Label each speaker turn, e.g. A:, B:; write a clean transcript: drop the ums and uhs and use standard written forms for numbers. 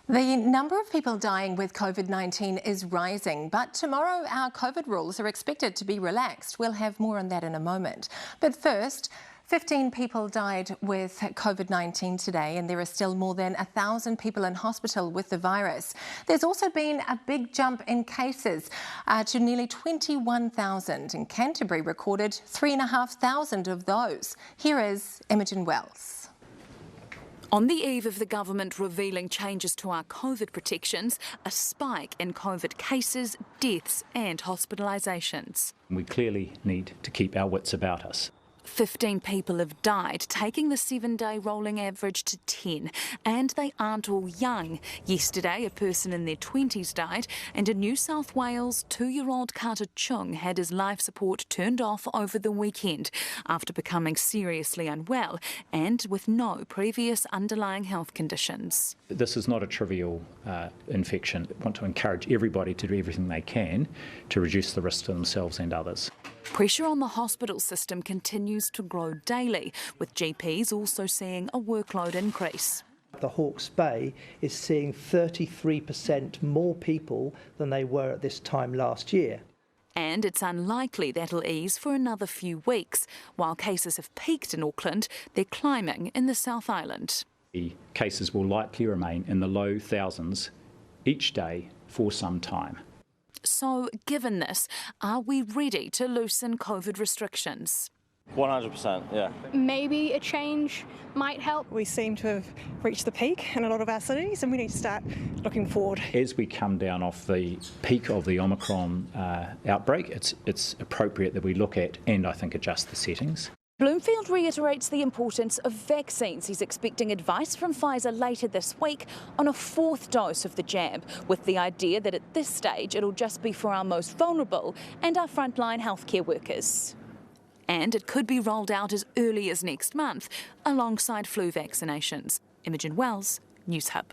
A: The number of people dying with COVID-19 is rising, but tomorrow our COVID rules are expected to be relaxed. We'll have more on that in a moment. But first, 15 people died with COVID-19 today, and there are still more than 1,000 people in hospital with the virus. There's also been a big jump in cases to nearly 21,000, and Canterbury recorded 3,500 of those. Here is Imogen Wells.
B: On the eve of the government revealing changes to our COVID protections, a spike in COVID cases, deaths and hospitalisations.
C: We clearly need to keep our wits about us.
B: 15 people have died, taking the 7-day rolling average to 10, and they aren't all young. Yesterday, a person in their 20s died, and in New South Wales, 2-year-old Carter Chung had his life support turned off over the weekend after becoming seriously unwell and with no previous underlying health conditions.
C: This is not a trivial infection. I want to encourage everybody to do everything they can to reduce the risk to themselves and others.
B: Pressure on the hospital system continues to grow daily, with GPs also seeing a workload increase.
D: The Hawke's Bay is seeing 33% more people than they were at this time last year.
B: And it's unlikely that'll ease for another few weeks. While cases have peaked in Auckland, they're climbing in the South Island.
C: The cases will likely remain in the low thousands each day for some time.
B: So, given this, are we ready to loosen COVID restrictions?
E: 100%, yeah.
F: Maybe a change might help.
G: We seem to have reached the peak in a lot of our cities, and we need to start looking forward.
C: As we come down off the peak of the Omicron outbreak, it's appropriate that we look at and I think adjust the settings.
B: Bloomfield reiterates the importance of vaccines. He's expecting advice from Pfizer later this week on a 4th dose of the jab, with the idea that at this stage it'll just be for our most vulnerable and our frontline healthcare workers. And it could be rolled out as early as next month, alongside flu vaccinations. Imogen Wells, Newshub.